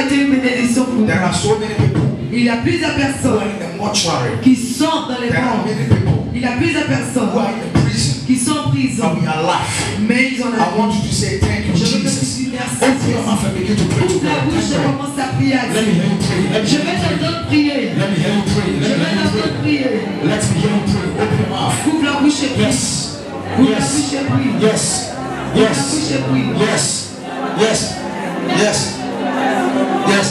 été une bénédiction pour There are so many people il y a plusieurs who are personnes in the mortuary. qui sont dans les There are morts. many people Il y a plusieurs personnes who are in the prison. qui sont en prison. But we are alive. Mais ils ont I la want you to say thank you, Je veux que tu Jesus. dises merci. Open your mouth and begin to pray to Ouvre la bouche et God. commence à prier à Let me Dieu. hear you pray. Let me Je hear vais you pray. t'entendre prier. Let me hear you pray. Je Let me vais hear you t'entendre pray. prier. Let me hear you pray. Open your mouth. Ouvre la bouche et prie. Yes. Ouvre la Yes. bouche et prie. Yes. Ouvre la Yes. bouche et prie. Yes. Yes. Yes. Yes.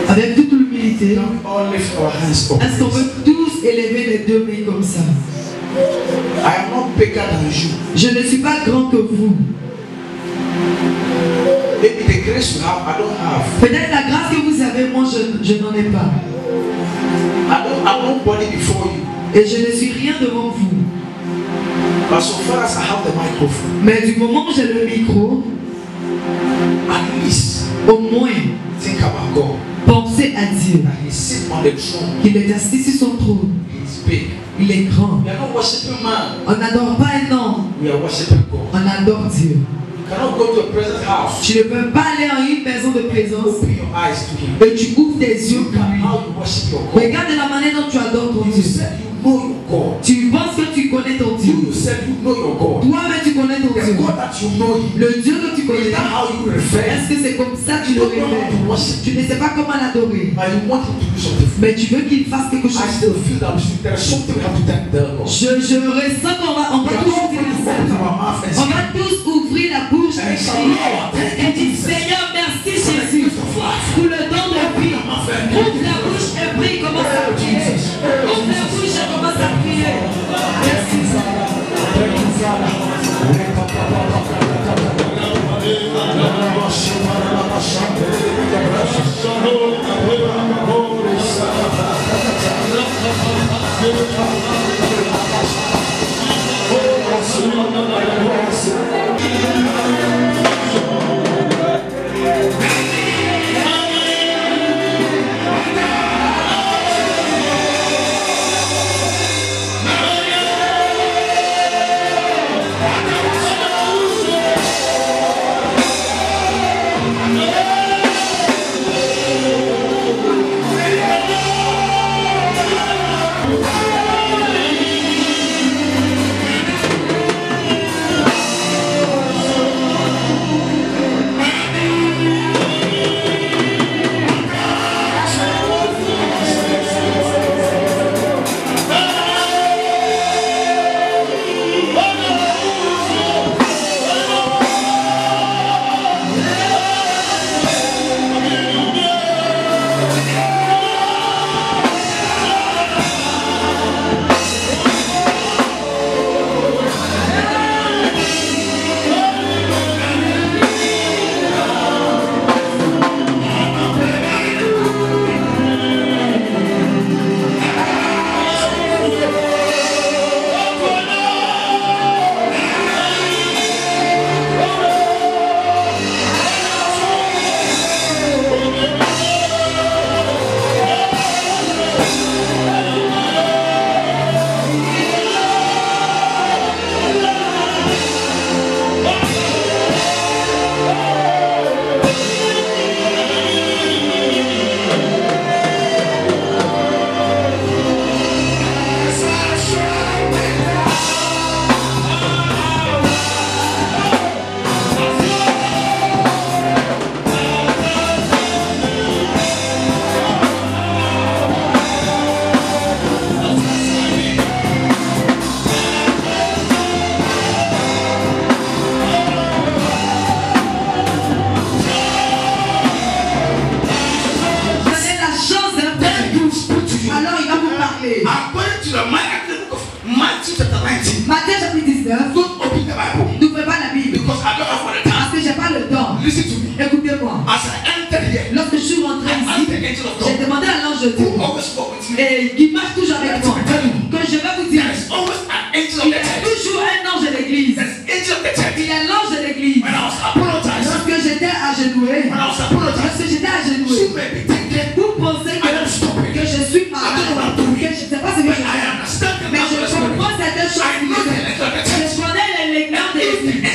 Avec toute l'humilité, All lift our hands up. est-ce qu'on peut tous élever les deux mains comme ça? I am not bigger than you. Je ne suis pas grand que vous. Maybe the grace you have, I don't have. Peut-être la grâce que vous avez, moi je n'en ai pas. I'm nobody before you. Et je ne suis rien devant vous. But so far as I have the microphone, Mais du moment où j'ai le micro, at least au moins, think about God. pensez à Dieu. That He sits on the throne. Qu'il est assis sur son trône. He's big. Il est grand. We are not worshiping man. On n'adore pas un homme. We are worshiping God. On adore Dieu. You cannot go to a present house. Tu ne peux pas aller en une maison de présence Open your eyes to Him. et tu ouvres tes yeux Look pour at lui. how you worship your God. Regarde la manière dont tu adores ton You Dieu. said you know your God. Tu penses que tu connais ton Dieu. You said you know your God. Toi-même tu connais ton The Dieu. God that you know Him. Le Dieu que tu Is connais. that how you refer? Est-ce que c'est comme ça que tu You le don't know how to révèles? worship. Tu ne sais pas comment l'adorer. But you want Him to do something. Mais tu veux qu'il fasse quelque I chose. still feel that there is something we have to thank the Lord. Je ressens qu'on va tous dire ça. On va tous ouvrir la bouche et dire Seigneur, merci Jésus pour le don de vie. Ouvre la bouche et prie, commence à prier. Ouvre la bouche et commence à prier. Merci to the book of Matthew chapter 19. Matthieu chapitre 19. Don't open the Bible. N'ouvrez pas la Bible. Because I don't have all the time. Parce que j'ai pas le temps. Listen to me. Écoutez-moi. As I entered here, Lorsque je suis rentré I asked the ici, angel of j'ai God demandé à l'ange de Dieu. who always spoke with me. Et qui marche toujours avec moi. Que je vais vous dire. There is always an angel of Il y the a church. toujours un ange de l'église. There is angel of the church. Il y a l'ange de l'église. When I was apologizing, Lorsque j'étais agenoué, when I was apologizing, lorsque j'étais agenoué, you may be thinking, vous pensez I am stupid. que je suis malade, que je ne sais pas ce que je But I fais. understand the Mais je master's word. comprends certaines I choses. know the angel of the church. Je connais les légumes de l'église.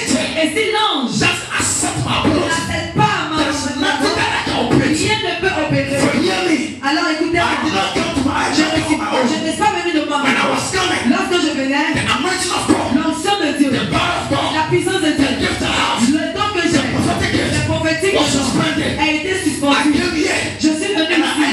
Et si l'ange Just accept my apology. n'accepte pas ma There's nothing that I can operate. rien ne peut opérer. For hear me. Alors I did écoutez-moi. not come to my Je agenda on my own. ne suis pas venu de When I moi-même. was coming, Lorsque je venais, the anointing of God, l'onction de Dieu, the power of God, la puissance de the Dieu, gift I have, le don que j'ai, le prophétique was suspended. a été I suspendu. came here Je suis venu ici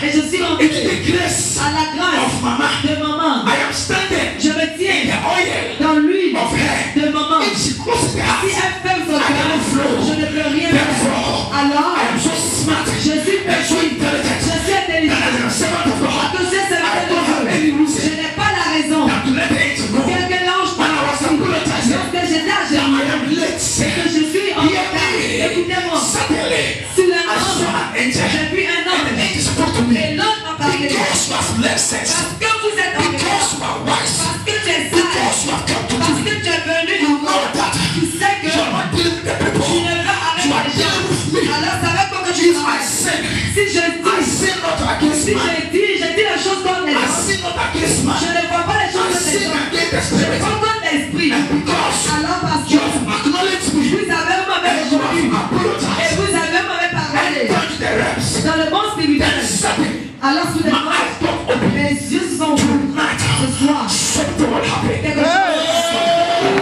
et je suis into rentré the grace à la grâce of Mama. de maman. I am standing Je me in tiens the oil dans l'huile of her. de maman. If she closes the Si house, elle ferme son cœur, je ne peux rien faire. therefore, Alors, I am so smart je suis and so petit, intelligent je suis that intelligent. as a servant of God, Que je sais I don't have any je reason n'ai pas la raison. that to let the angel know Quelque l'ange when I was apologizing lorsque j'étais à that I genoux, am late. que je suis en retard. Écoutez-moi, Suddenly, sur I la saw main, an angel j'ai vu un and the ange. angel spoke to me Et l'ange m'a parlé. because you have left sense, Parce que vous êtes en retard. because you are wise, Parce que tu es because sage. you have come to Parce me. que tu es venu You know that tu sais que you are not dealing with the tu people. ne vas avec You are les dealing with me. gens. Alors ça va pas que tu If I travailles. sin, Si je I dis, sin not against si man. je dis les choses comme les I gens, sin not against man. je ne vois pas les I choses comme les sin gens. against the Je spirit. vois comme l'esprit. And because Alors parce you que have acknowledged me vous avez m'avez and you reconnu have et apologized vous avez m'avez and parlé gone to the reps, dans le monde spirituel. then suddenly Alors my soudainement, eyes got open. mes yeux se sont ouverts. Tonight, Ce soir, something will happen. quelque chose.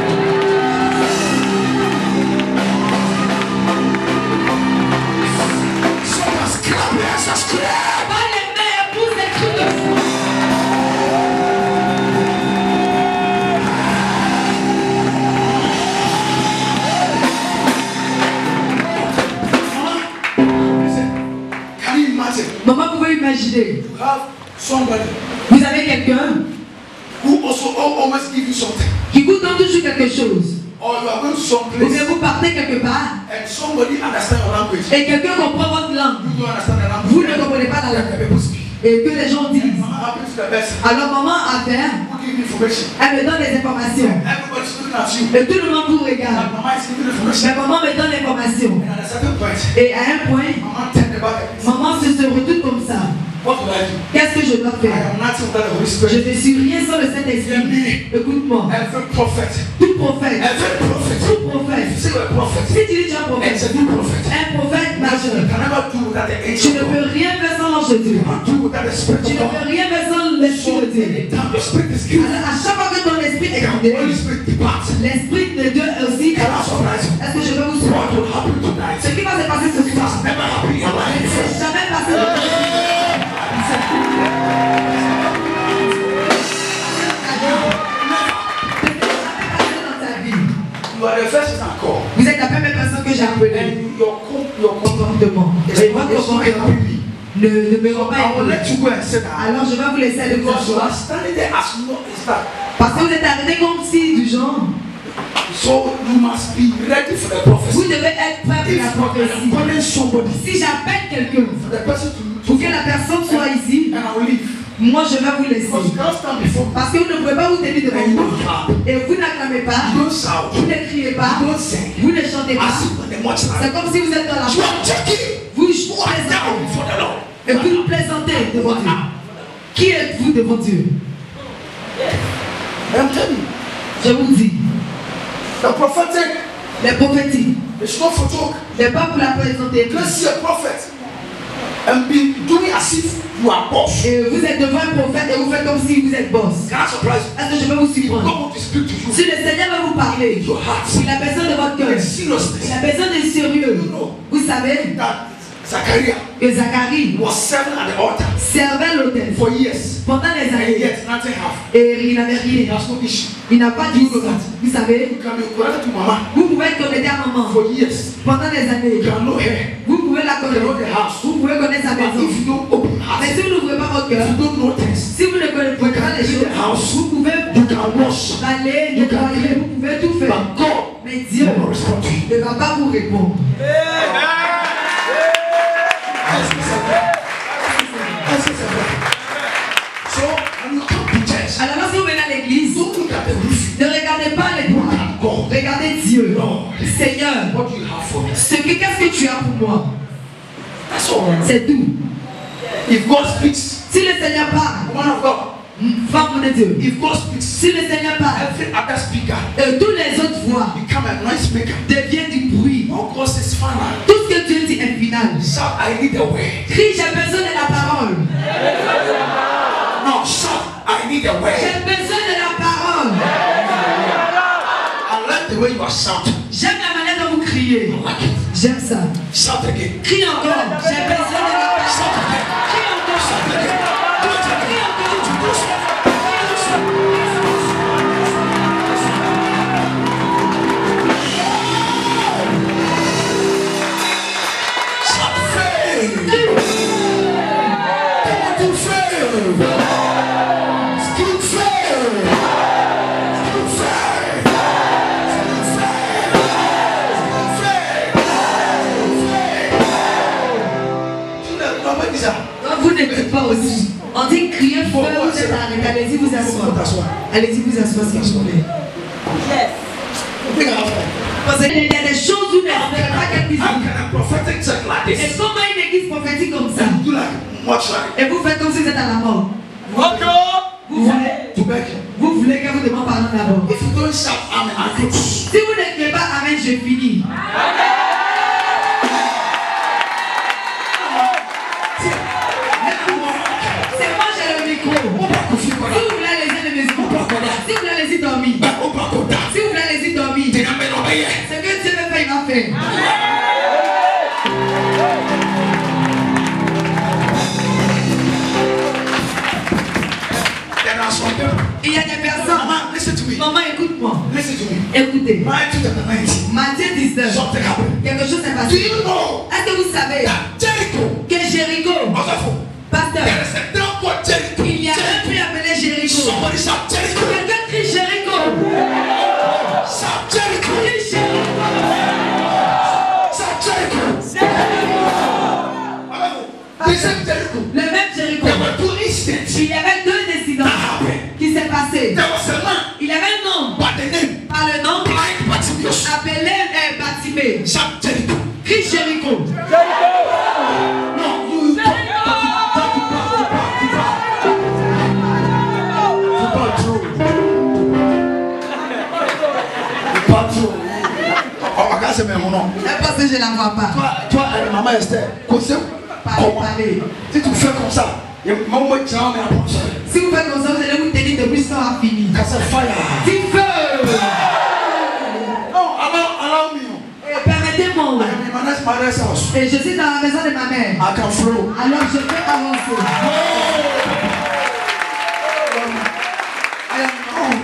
So just clap your hands, just clap. Pas les mains et pousse des trucs de fou. Listen, can you imagine? Maman, vous pouvez imaginer, You have somebody vous avez quelqu'un who also always give you something, qui vous donne toujours quelque chose. or you are going to some Ou bien place vous partez quelque part and somebody understand your language. et quelqu'un comprend votre langue. You don't understand the language. Vous ne comprenez pas la Let langue. the people speak. Et que les gens disent. Mama happens to the best. Alors maman a fait, Who give you information? elle me donne des informations. Everybody's looking at you. Et tout le monde vous And regarde. Mama is giving Mais information. maman me donne l'information. And at a certain point, Et à un point, Mama turned the back. maman se retourne comme ça. What will I do? Qu'est-ce que je dois I faire? am nothing without the Holy Je Spirit. ne suis rien sans le Saint-Esprit. Écoute-moi. Every prophet, Tout prophète. every prophet, Tout prophète. if you say you're a prophet, Si tu dis tu es un it's prophète, a new prophet. un prophète You majeur, can never do without the tu angel ne of God. peux rien faire sans l'ange de Dieu. You can't do without the Spirit Tu of ne peux God. rien faire sans l'Esprit So de Dieu. anytime the Spirit is given, Alors, à chaque fois que ton esprit est the guidé, Holy Spirit departs. l'Esprit de Dieu aussi. Can I surprise you? Est-ce que je peux vous What souhaiter? will happen tonight? Ce qui va se passer ce soir, It's never happened in your life. c'est jamais passé de dans ta vie. You are the first person I call. Vous êtes la première personne que j'ai appelée. And your Comportement. Et votre comportement ne me rend pas I will étonné. let you go and sit down. Alors je vais vous laisser aller vous Because you are asseoir. standing there as no is that. Parce que vous êtes arrivé comme si du genre, So you must be ready for the prophecy. vous devez être prêt pour la If I am prophétie. calling somebody, Si j'appelle quelqu'un for the person pour to que la personne soit ici, and I will leave. moi je vais vous laisser. Because you cannot stand before me. Parce que vous ne pouvez pas vous tenir devant And you moi. don't clap. Et vous n'acclamez pas, You don't shout. vous ne criez pas, You don't sing. vous ne chantez pas. As if on the much C'est comme si vous êtes dans la You are joking. Vous You are down plaisantez. before the Lord. Et vous plaisantez devant Dieu. Qui êtes-vous devant Dieu? I'm telling you, Je vous dis, the prophetic les prophéties is not for joke. n'est pas pour la présenter. You can see a prophet and be doing as if you are boss. Et vous êtes devant un prophète et vous faites comme si vous êtes boss. Can I surprise you? Est-ce que je peux vous If God surprendre? wants to speak to you, Si le Seigneur va vous parler, your heart, il a besoin de votre cœur. in seriousness, Il a besoin de sérieux. Vous savez that Zachariah que Zacharie was serving at the altar servait l'autel for years, pendant des and années yet nothing happened. et il n'avait He rien. has no issue. Il n'a pas dit ça. Vous savez, You can be connected to Mama vous pouvez être connecté à maman for years. pendant des You années. can know her. Vous pouvez la You can know connaître. the house. Vous pouvez connaître sa But maison. if you don't open Mais heart, si vous n'ouvrez pas votre if cœur, you don't know things, si vous ne connaissez you pas can les read choses, wash. Allez, nettoyer, vous pouvez tout faire. But God Mais Dieu will respond to you. ne va pas vous répondre. So when you come to church, Alors lorsque vous venez à l'église, don't look at the roof. ne regardez pas les Look toits. at God. Regardez Dieu. Lord, Seigneur, what do you have for me? qu'est-ce que tu as pour moi? That's all. C'est tout. If God speaks, Si le Seigneur parle, woman of God, femme de Dieu. if God speaks, Si le Seigneur parle, every other speaker tous les autres voix become a noise maker. deviennent du bruit. What God says final. Tout ce que Dieu dit est final. Shout, I need a word. Crie, j'ai besoin de la parole. No, shout, I need a word. J'ai besoin de la parole. I like the way you are shouting. J'aime la manière dont vous criez. I like it. J'aime ça. Shout again. Crie encore. J'ai besoin de la parole. Shout again. Crie encore. Shout again. Do it again. Crie encore. Shout fail. Come on to fail. Skill fail. Skill fail. Non, vous n'êtes pas aussi. On dit crier fort, vous êtes arrêté. Allez-y vous asseoir. Allez-y vous asseoir s'il vous plaît. Parce qu'il y a des choses où vous n'espérez pas qu'elles puissent. How can a prophetic church like Et this comment une église prophétique comme ça? do like mortuary? Et vous faites comme si vous êtes à la mort. Vous voulez, vous voulez que vous demandez pardon d'abord. If you don't shout amen, I close. Si vous ne criez pas Amen, je finis. C'est moi j'ai le micro. Si vous voulez aller à la maison, si vous voulez aller y dormir, si vous voulez aller y dormir, ce que Dieu veut faire, il va faire. Il y a des personnes. Mama, listen to me. Maman, écoute-moi. Listen to me. Écoutez. Matthew chapter 19. Matthieu 19. Something happened. Quelque chose s'est Do passé. you know Est-ce que vous savez that Jericho? que Jéricho, pasteur, There is a town called Jericho. il y a un puits appelé Jéricho. Somebody shout Jericho. Quelqu'un crie Jéricho. Shout Jericho. Crie Jéricho. Shout Jericho. They said Jericho. Le même Jéricho. There were two incidents Il y avait deux incidents that happened. qui s'est passé. There was a man Il y avait un homme by the name par le nom Blind Bartimaeus. appelé Bartimée. Shout Jericho. Crie Jéricho. No, you talk true. Pas true. Oh, regarde, c'est même mon nom. C'est parce que je ne la vois pas. Toi, maman Esther, Parlez. si tu fais comme ça, maman dit, mais après ça, Si vous faites comme ça, vous allez vous tenir depuis ça a fini. c'est fire. Dis feu. Non, allow me. Permettez-moi. I am in my next mother's house. Et je suis dans la maison de ma mère. I can flow. Alors je peux avancer. I am home.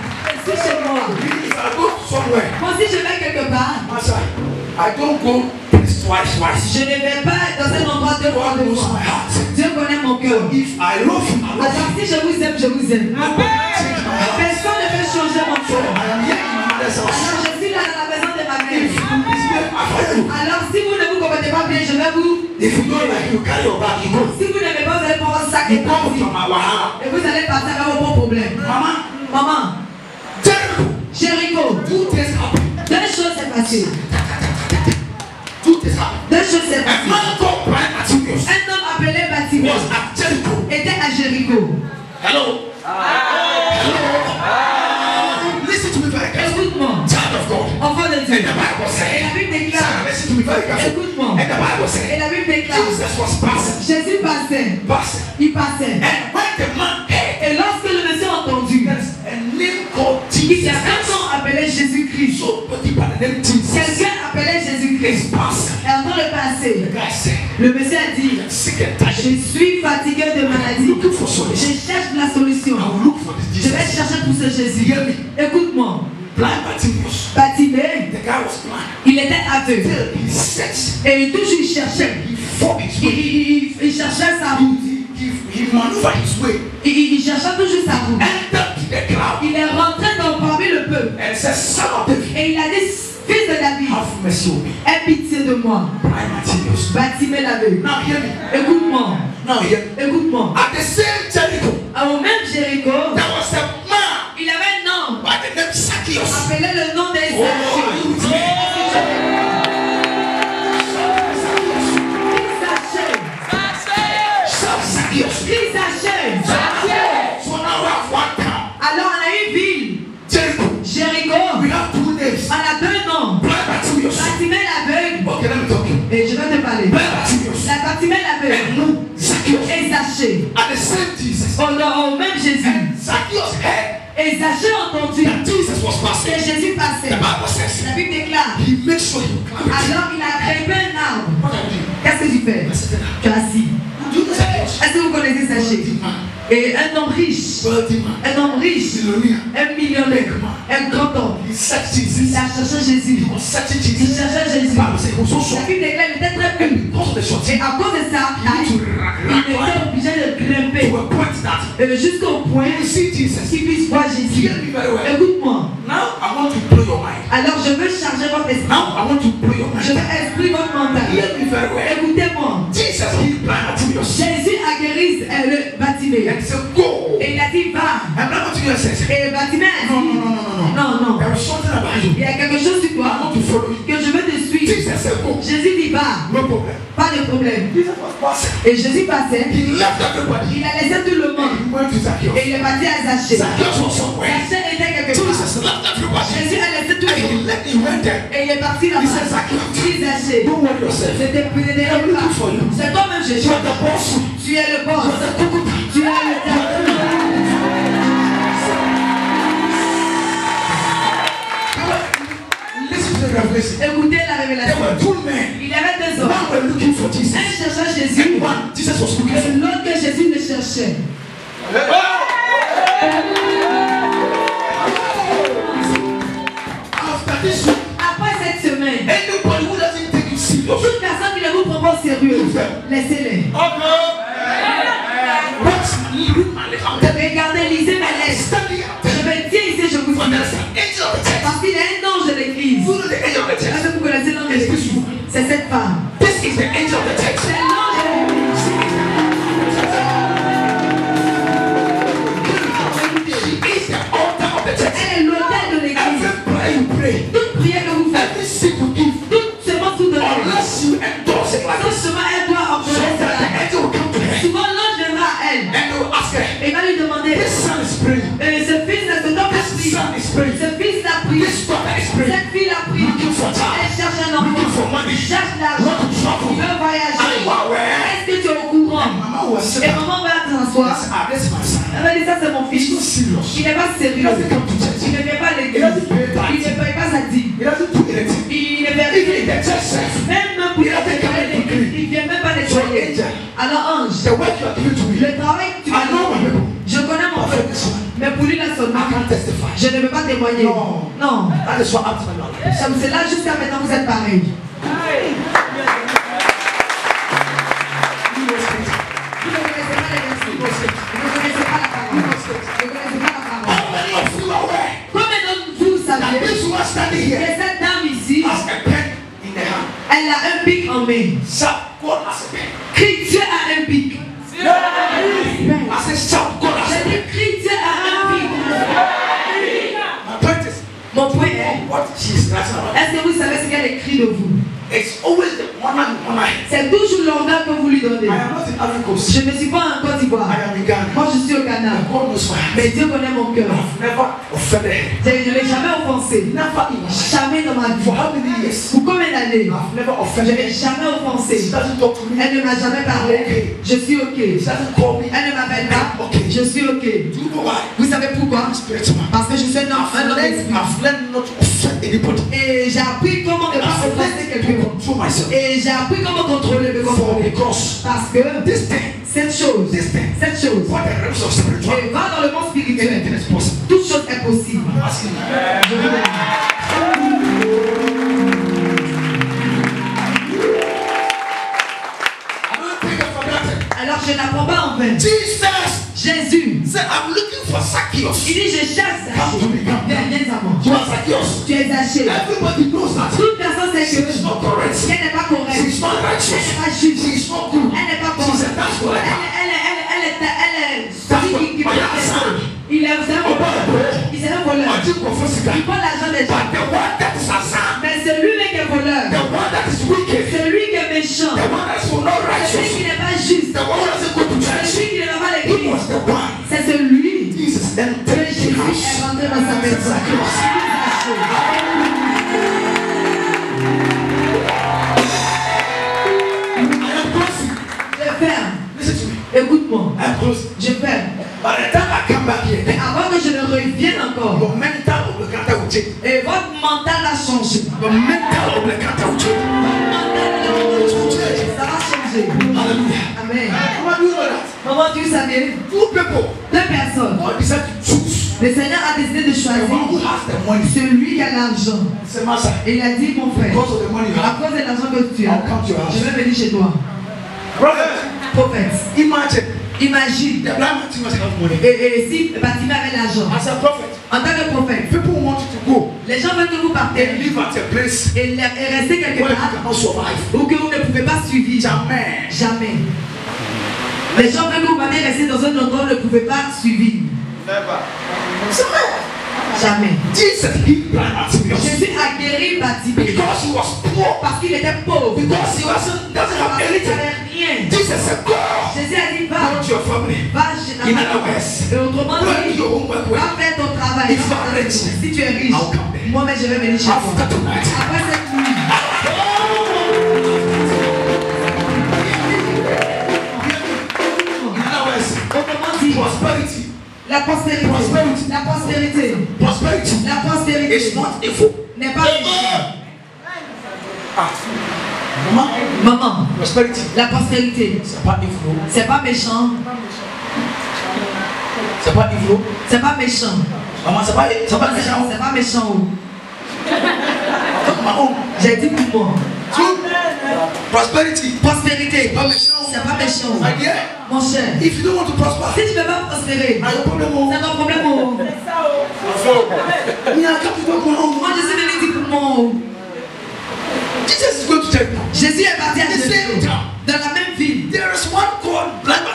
Je suis chez moi. If I go somewhere, Moi si je vais quelque part, Master, I don't go twice. je ne vais pas dans un endroit deux fois, God deux knows fois. my heart. Dieu connaît mon cœur. If I love you, I love Alors si je vous aime, je vous aime. you. Nobody change my heart. Personne ne peut changer mon So cœur. I am here in my mother's house. Alors je suis là dans la maison de ma If mère. you misbehave, I fire you. Alors si vous ne vous comportez pas bien, je vais vous... If you don't like, you carry your bag, you go. Si vous n'aimez pas, vous allez prendre un sac You et come partir. from my wahala. Et vous allez partir avec vos bons problèmes. Mama, Maman, Jericho, Jéricho, two things happen. deux choses s'est passé. Two things happen. Deux choses s'est A passé. man called Blind Bartimaeus Un homme appelé Bartimée was at Jericho. était à Jéricho. Hello. Hello. Listen to me very carefully. Écoute-moi, Child of God. enfant de And Dieu. the Bible Et says, la Bible déclare, Sarah, listen to me very carefully. écoute-moi, And the Bible et says, la Bible déclare, Jesus was passing. Jésus passait, il passait. And when the man heard, Et lorsque le monsieur a entendu, there's a name called il y a Jesus. un nom appelé Jésus-Christ. Somebody by the name Jesus Quelqu'un appelé Jésus-Christ. is passing. Et en train de The passer, guy said, le monsieur a dit, I'm sick and tired. je suis fatigué de maladie. Looking for Je solution. cherche la solution. I will look for this Je vais Jesus. chercher pour ce Jésus. Hear me. Écoute-moi, Blind Bartimaeus. Bartimée, The guy was blind. il était aveugle. Till he searched. Et toujours il cherchait. He fought his way. Il cherchait sa route. He maneuvered his way. Il cherchait toujours sa route. Entered the cloud. Il est rentré dans Et il a dit, fils de David, aie pitié de moi. Bartimée l'aveugle. Écoute-moi. Écoute-moi. Au même Jéricho, il avait un nom. Appelé le nom des Alors on a une ville, Jéricho. On a deux noms. Bartimée l'aveugle. Et je vais te parler. La Bartimée l'aveugle et Zachée. Au même Jésus. Et Zachée a entendu que Jésus passait. La Bible déclare. Alors il a grimpé un arbre. Qu'est-ce que tu fais? Tu es assis. Est-ce que vous connaissez Zachée? Et un homme riche, un millionnaire, un grand homme. Il a cherché Jésus. Il cherchait Jésus. La Bible déclare qu'il était très pur. Et à cause de ça, il était obligé de grimper jusqu'au point qu'il puisse voir Jésus. Écoute-moi. Alors je veux charger votre esprit. Je veux exprimer votre mental. Écoutez-moi. Jésus a guéri le Bartimée. Et il a dit va. Et le Bartimée a dit non. Il y a quelque chose sur toi que je veux te suivre. Jésus dit va. Pas de problème. Et Jésus passait. Il a laissé tout le monde. Et il est parti à Zachée. Zachée était quelque part. Jésus a laissé tout le monde. Et il est parti là-bas. Il dit Zachée. C'était plus de c'est toi-même Jésus. Tu es le boss. Tu es le Écoutez la révélation. Il y avait deux hommes. Un cherchait Jésus. Et l'autre que Jésus le cherchait. Après cette semaine, toute personne qui ne vous prend pas au sérieux, laissez-les. Regardez, lisez mes lettres. Je vais dire ici, je vous dis. Parce qu'il y a un ange de l'église. Est-ce que vous connaissez l'ange de l'église? C'est cette femme. C'est l'ange de l'église. Elle est l'autel de l'église. Toute prière que vous faites, toute semence que vous donnez, toute semence, elle doit ordonner cela. Souvent l'ange viendra à elle et va lui demander ce fils de cet homme a prié, ce fils l'a prié, cette fille l'a prié, elle cherche un enfant, cherche l'argent, il veut voyager. Est-ce que tu es au courant? Et maman va t'asseoir. Elle va dire ça c'est mon fils. Il n'est pas sérieux. Il ne vient pas à l'église. Il ne paye pas sa dîme. Il ne vient même pour il ne vient même pas nettoyer. Alors ange, le travail que tu fais, je connais mon peuple, mais pour lui là seulement, je ne veux pas témoigner. Non. C'est là jusqu'à maintenant vous êtes pareil. Vous ne connaissez pas les versets. Vous ne connaissez pas la parole. Vous ne connaissez pas la parole. Combien d'entre vous savez que cette dame ici, elle a un pic en main. Dieu a un pic. J'ai dit Dieu a un pic. Mon point est, est-ce que vous savez ce qu'elle écrit de vous? C'est toujours l'honneur que vous lui donnez. Je ne suis pas en Côte d'Ivoire. Moi je suis au Ghana. Mais Dieu connaît mon cœur. Je ne l'ai jamais offensé. Jamais dans ma vie. Pour combien d'années? Je ne l'ai jamais offensé. Elle ne m'a jamais parlé. Je suis ok. Elle ne m'appelle pas. Je suis ok. Vous savez pourquoi? Parce que je suis un homme d'esprit. Et j'ai appris comment ne pas offenser quelqu'un. Et j'ai appris comment contrôler le corps. Parce que cette chose, et va dans le monde spirituel, toute chose est possible. Alors je n'apprends pas en vain. Jésus said, I'm looking for Zacchaeus. Il dit je cherche Zachée. Viens à moi. Tu as Zacchaeus. Tu es Zachée. Everybody knows that. Toute personne sait que She's not correct. elle n'est pas correcte. She's not Elle righteous. n'est pas juste. She's not good. Elle n'est pas bonne. She's a tax collector. Il est un voleur. Il est un voleur. Il prend l'argent des gens. Mais celui qui est voleur, celui qui est méchant, celui qui n'est pas juste, celui qui ne va pas l'église, c'est celui que Jésus est rentré dans sa maison. Je ferme. Écoute-moi. Je ferme. Mais avant que je ne revienne encore, et votre mental a changé. Ça va changer. Amen. Comment tu savais? Deux personnes. Le Seigneur a décidé de choisir celui qui a l'argent. Et il a dit, mon frère, à cause de l'argent que tu as, je vais venir chez toi. Prophète. Imagine. Et si Batima avait l'argent, en tant que prophète, les gens veulent que vous partez et restez quelque part ou que vous ne pouvez pas suivre. Jamais. Les gens veulent que vous partez rester dans un endroit où vous ne pouvez pas suivre. Jamais. Jésus a guéri Batimée parce qu'il était pauvre. Il n'avait rien. Jésus a dit va chez ta famille. Et autrement dit, va faire ton travail. Si tu es riche, moi-même je vais venir chez toi. Après cette nuit. Autrement dit, la postérité. La postérité. La postérité n'est pas méchante. Maman, la postérité, c'est pas méchant. C'est pas méchant. Maman, c'est pas méchant. J'ai dit pour moi. Prospérité, c'est pas méchant. Mon cher, if you don't want to prosper, si tu ne veux pas prospérer, c'est ton problème. Moi je suis venu dire pour moi. Jésus est parti à Jésus dans la même ville.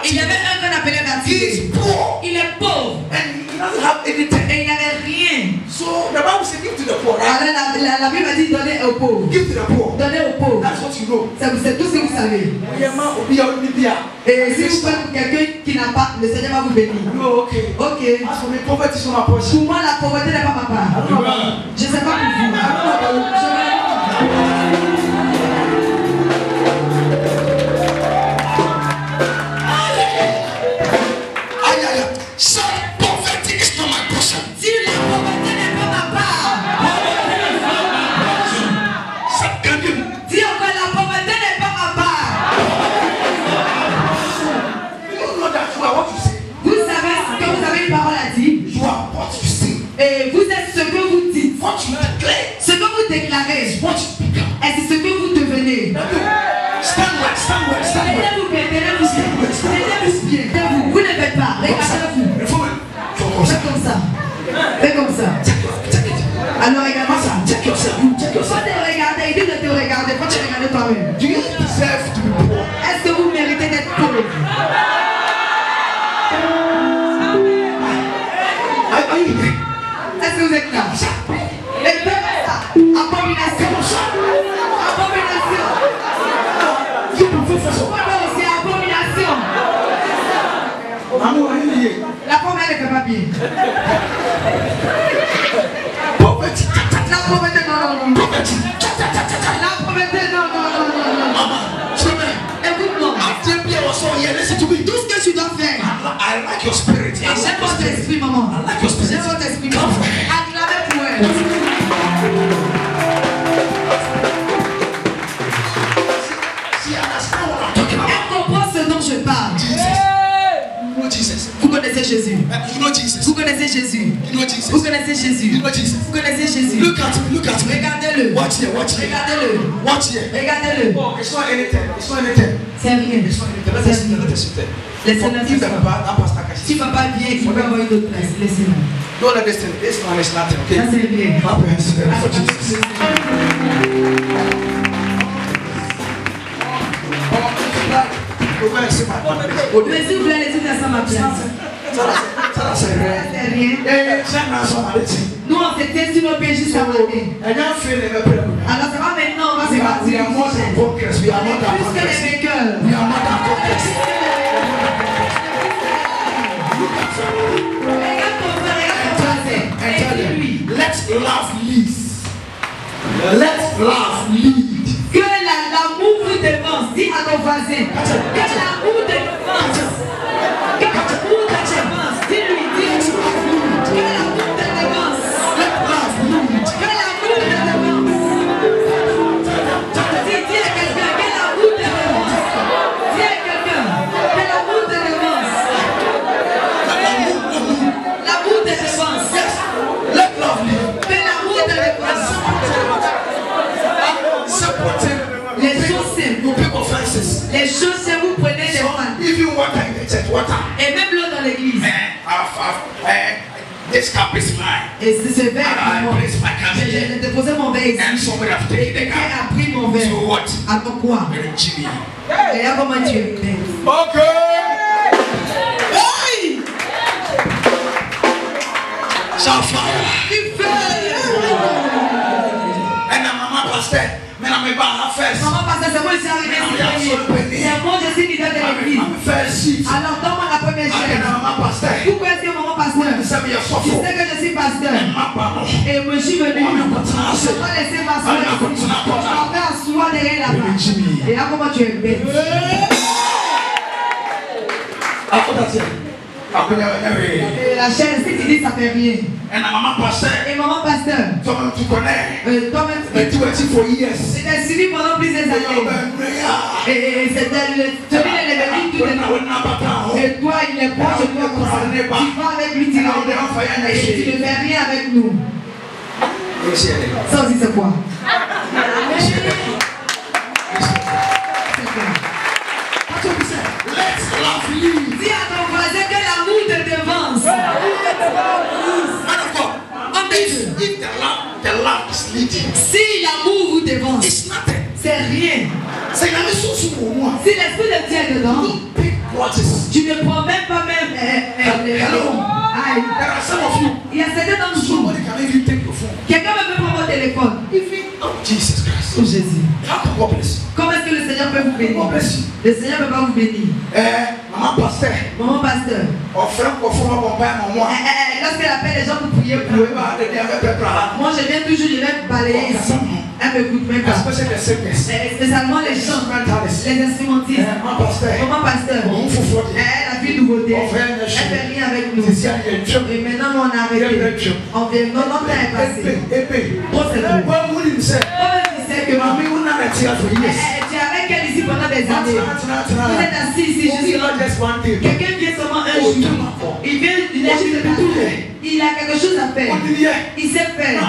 Il y avait un qu'on appelait Batimée. Il est pauvre. Et il n'avait rien. Alors la Bible a dit donner aux pauvres. Donner aux pauvres. C'est tout ce que vous savez. Et si vous faites pour quelqu'un qui n'a pas, le Seigneur va vous bénir. Ok. Pour moi, la pauvreté n'est pas ma part. Je ne sais pas pour vous. Et vous êtes ce que vous dites, ce que vous déclarez, et c'est ce que vous devenez. Tenez-vous bien, vous ne faites pas, regardez-vous. Faites comme ça. Faites comme ça. Alors regardez ça. Faut te regarder, il dit de te regarder, faut te regarder toi-même. Est-ce que vous méritez d'être pauvre? Est-ce que vous êtes là? Et faites ça. Abomination. Abomination. C'est abomination. La femme elle ne fait pas bien. La pauvreté non. La pauvreté non. Écoute-moi. Tout ce que tu dois faire. Et j'aime votre esprit, maman. J'aime votre esprit. Acclamez pour elle. Elle comprend ce dont je parle. Vous connaissez Jésus. Vous connaissez Jésus. Vous connaissez Jésus. Vous connaissez Jésus. Regardez-le. Regardez-le. Regardez-le. C'est rien. Laissez-la. Si papa vient et qu'il veut avoir une autre place, laissez-la. Don't let this thing. This one is nothing, okay? Ça c'est rien. Clap your hands together for Jesus. Mais s'il vous plaît, laissez-moi ça ma place. Ça c'est rien. C'est rien. Nous on s'était sur nos pieds jusqu'à matin. Alors ça va maintenant, on va se battre. We are more than conquerors. We are more than Plus que les conquerors. vainqueurs. We are more than conquerors. Regarde ton frère, regarde ton voisin. And tell Et them, dis-lui let love lead. Let love lead. que l'amour vous dévance. Dis à ton voisin. Que l'amour te dévance. Que l'amour te dévance. Dis-lui, dis-lui. Que l'amour te dévance. Let love lead. Que l'amour te dévance. Dis à quelqu'un que l'amour te dévance. Dis à quelqu'un que l'amour te dévance. L'amour te dévance. Let love lead. Que l'amour te dévance. Supporting Les choses simples. you pick offenses. Les choses simples, vous prenez les So fans. even water in the church, water. Et même l'eau dans l'église. This cup is mine. Et c'est ce verre I qui moi. place my cup J'ai here. déposé mon verre ici. And somebody have taken the Quelqu'un cup. a pris mon verre. So what? Attends quoi? Jimmy. Regarde comment tu es belle. Okay. Hey! Shout fire. Il fait. And I'm a pastor. Man, I'm about first. Maman, parce que c'est moi qui suis arrivé ici premier. C'est moi, je suis leader de l'église. I'm first seat. Alors, donne-moi la première And chaise. I'm a pastor. Pourquoi est-ce que maman pasteur? You say me a Tu suffer. sais que je suis pasteur. Mapano. Et moi, je suis venu. Je I'm a ne pastor. vais pas laisser m'asseoir ici. Je vais asseoir derrière là-bas. Et là, comment tu es belle. Et la chaise, si tu dis, ça fait rien. And I'm a pastor. Et maman pasteur, Toi-même, tu connais. toi-même, Mais tu es for years. c'était suivi pendant plusieurs années. Et c'était celui de l'évêque tout le temps. Et toi, il est proche de toi comme ça. Tu vas avec lui, tu le et tu ne fais rien avec nous. Ça aussi, c'est quoi? Let's love you. Dis à ton voisin que l'amour te devance. Man of God. If the love is leading, Si l'amour vous devance, it's nothing. c'est rien. C'est la même chose pour moi. Si l'esprit de Dieu est dedans, Big watches. tu ne prends même pas même les Hello. Aïe. There are some of you. Il y a certains d'entre vous. Somebody can even take your phone. Quelqu'un me peut prendre mon téléphone. Even oh Jesus Christ. Oh Jésus. How can God bless you? Comment est-ce que le Seigneur peut vous bénir? God bless you. Le Seigneur ne peut pas vous bénir. Maman pasteur. Maman pasteur, Offrant qu'on fait mon père, mon moi. lorsqu'elle appelle les gens pour prier pour eux, moi je viens toujours, je vais balayer ici. Elle m'écoute même pas. Spécialement les chants, les instrumentistes. Maman pasteur. Maman pasteur, elle a vu nouveauté. Elle fait rien avec nous. Et maintenant nous on a arrêté. On vient, non, non, temps est passé. Trop c'est tout. Comment tu sais que maman, tu es avec elle ici pendant des années. Vous êtes assis ici justement. Quelqu'un vient seulement un jour. Il vient, il est juste là. Il a quelque chose à faire. Il sait faire.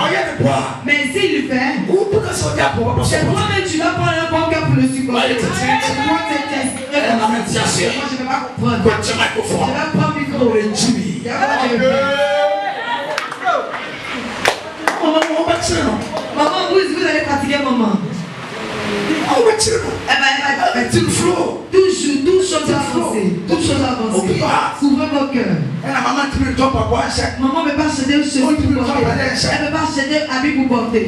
Mais s'il le fait, c'est toi-même tu vas prendre un bon cœur pour le supporter. Moi je ne vais pas comprendre. Je vais prendre le micro. Maman, vous allez pratiquer maman. Toujours, toute chose avancée. Toute chose avancée. Ouvrez vos cœurs. Maman ne peut pas acheter une chemise pour porter. Elle ne peut pas acheter un habit pour porter.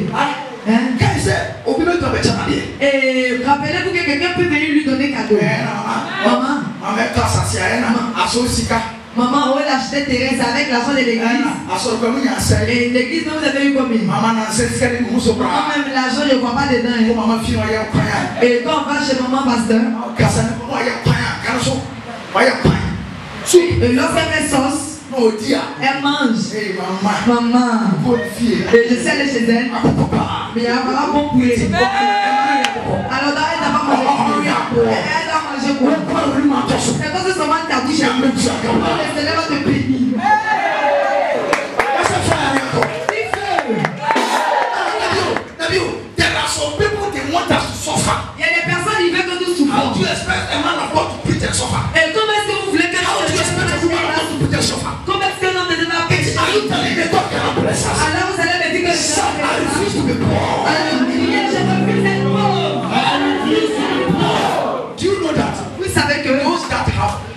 Et rappelez-vous que quelqu'un peut venir lui donner cadeau. Maman. Maman, où elle achetait Thérèse avec l'argent de l'église. Et l'église, vous avez eu combien? Maman, même l'argent, je ne vois pas dedans. Et quand on va chez maman pasteur, et lorsqu'elle fait sauce, elle mange. Maman. Et je sais aller chez elle. Mais il y a un bon poulet. Alors, elle n'a pas mangé poulet. Elle a mangé quoi? C'est parce que seulement ta bouche est pleine. Le Seigneur va te bénir. Il y a des personnes qui veulent que nous souffrons. peut être chauffard? Comment est-ce que l'homme ne devait pas pécher? Alors vous allez me dire que je suis pauvre. Alors criez, je refuse d'être pauvre. Do you know that? Vous savez que Those that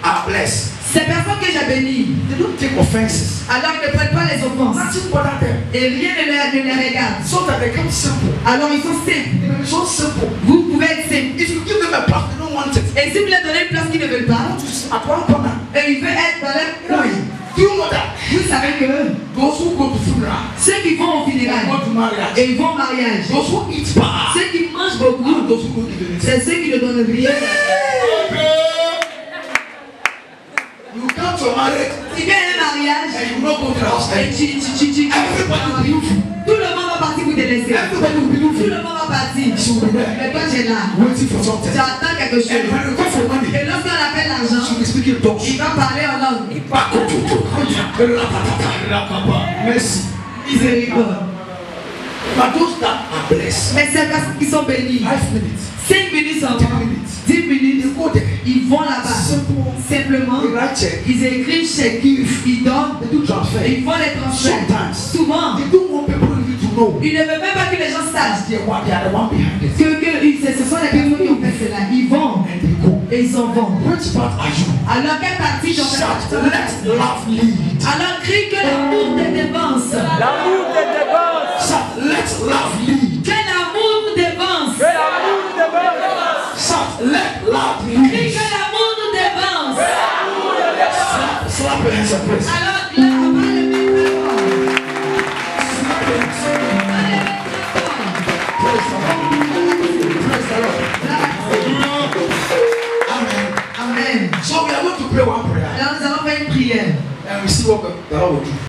are blessed, ces personnes que j'ai bénies, they don't take offenses. alors ils ne prennent pas les offenses. Nothing bother them. Et rien ne les regarde. So that they come simple. Alors ils sont simples. They are so simple. Vous pouvez être simple. If you give them a place, they don't want it. Et si vous leur donnez une place qu'ils ne veulent pas, At one corner. et ils veulent être dans leur coin, Do you know that? vous savez que Those who go to funeral, ceux qui vont au they funérailles go to marriage. et ils vont au mariage, Those who eat bad, ceux qui mangent beaucoup, and those who go to the c'est ceux qui ne donnent rien. You come to a marriage Tu viens à un mariage and you will not go to the house. et Everybody will be looking. tout le monde va partir pour te laisser. Everybody will be Tout looking. le monde va partir. She will be there, Mais toi, j'ai là. waiting for something. Tu attends quelque chose. And when you go for money, Et lorsqu'on appelle l'argent, she will be speaking tongues. il va parler en langue. Merci. Miséricorde. But those that are blessed, Mais ces personnes qui sont bénies, 5 minutes, 5 minutes seulement, 10 minutes, 10 minutes, you go there. ils vont là-bas. Simple. Simplement, They write check. ils écrivent chèque, ils donnent, They do transfer. ils font les transferts. Sometimes Souvent, they don't want people really to know. ils ne veulent même pas que les gens sachent They are the one behind it. ce sont les personnes qui ont fait cela. Ils vont And they go. et ils s'en vont. Which part are you? Alors, quelle partie j'en fais Shout, partie? let love lead. Alors, crie que l'amour te dévance. L'amour te dévance. Shout, let love lead. Que l'amour nous dévance. Que l'amour te dévance. Shout, let love Crie lead. que l'amour nous dévance. Slap your hands and praise. Alors, là, on va le mettre fort. Slap your hands. On va le mettre fort. Praise the Lord. Praise the Lord. Amen. Amen. So we are going to pray one prayer Alors, nous allons faire une prière. and we see what the Lord will do.